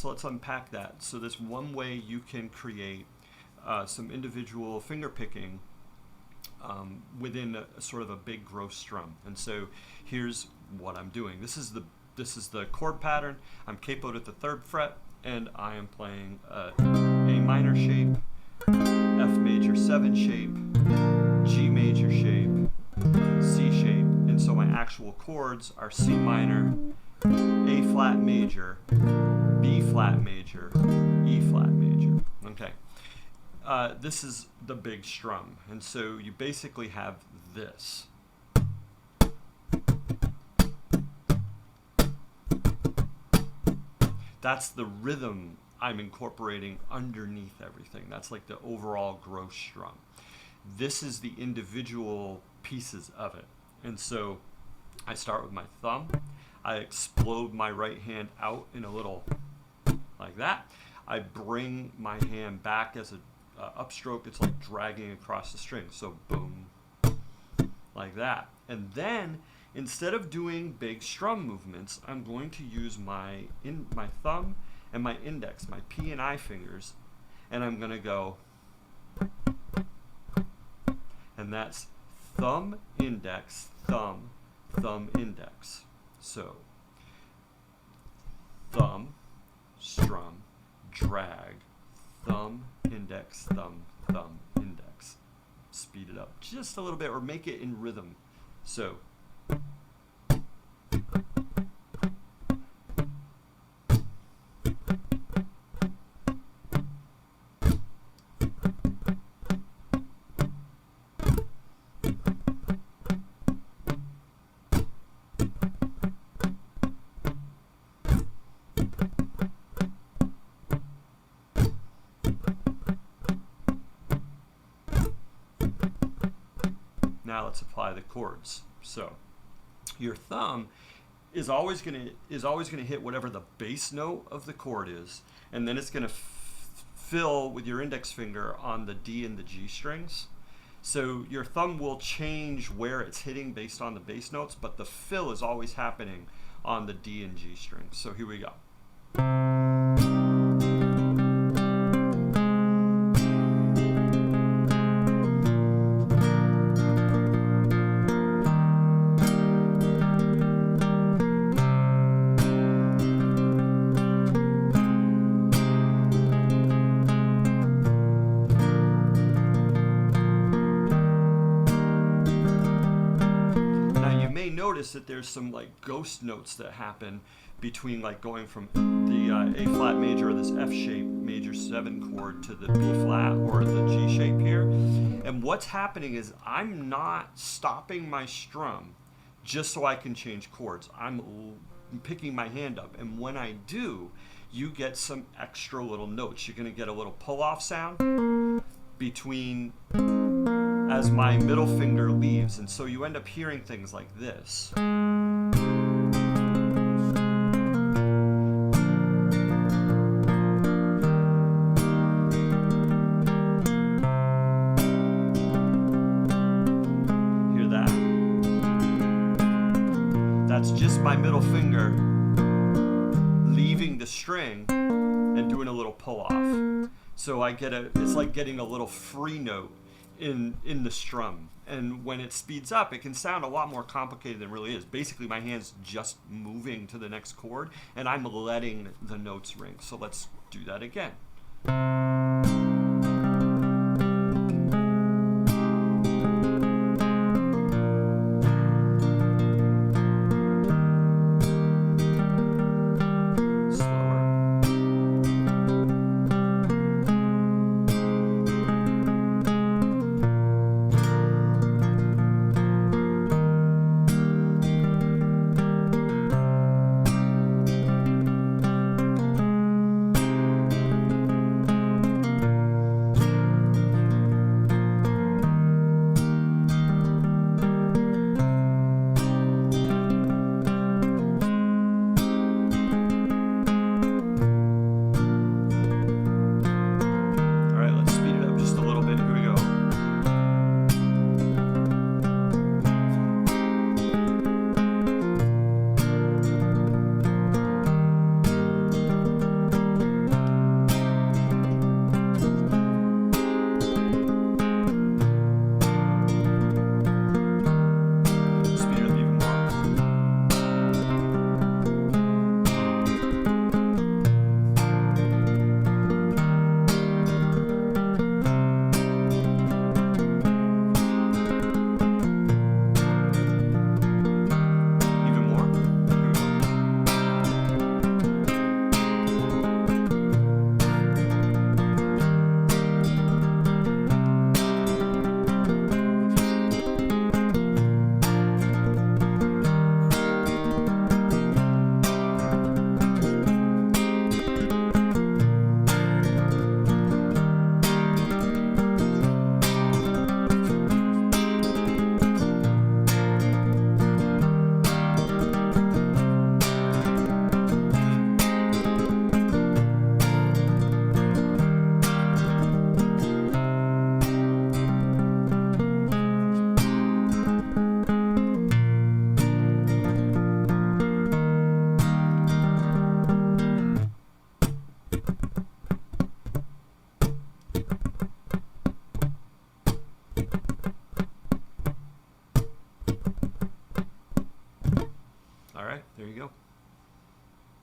so let's unpack that. So there's one way you can create some individual finger picking within a sort of a big gross strum. And so here's what I'm doing. This is the chord pattern. I'm capoed at the 3rd fret, and I am playing a minor shape, F major 7 shape, G major shape, C shape, and so my actual chords are C minor, A flat major, B flat major, E flat major. Okay. This is the big strum, and so you basically have this. That's the rhythm I'm incorporating underneath everything. That's like the overall gross strum. This is the individual pieces of it. And so I start with my thumb. I explode my right hand out in a little like that. I bring my hand back as a upstroke. It's like dragging across the string. So boom, like that. And then instead of doing big strum movements, I'm going to use my thumb and my index, my P and I fingers, and I'm going to go, and that's thumb, index, thumb, thumb, index. So thumb, strum, drag, thumb, index, thumb, thumb, index. Speed it up just a little bit or make it in rhythm. So now let's apply the chords. So your thumb is always going to hit whatever the bass note of the chord is, and then it's going to fill with your index finger on the D and the G strings. So your thumb will change where it's hitting based on the bass notes, but the fill is always happening on the D and G strings. So here we go. Notice that there's some like ghost notes that happen between like going from the A flat major or this F shape major 7 chord to the B flat or the G shape here. And what's happening is I'm not stopping my strum just so I can change chords. I'm picking my hand up, and when I do, you get some extra little notes. You're going to get a little pull-off sound between as my middle finger leaves, and so you end up hearing things like this. Hear that? That's just my middle finger leaving the string and doing a little pull-off. So I get it's like getting a little free note in the strum, and when it speeds up it can sound a lot more complicated than it really is. Basically my hand's just moving to the next chord and I'm letting the notes ring. So let's do that again. right, there you go.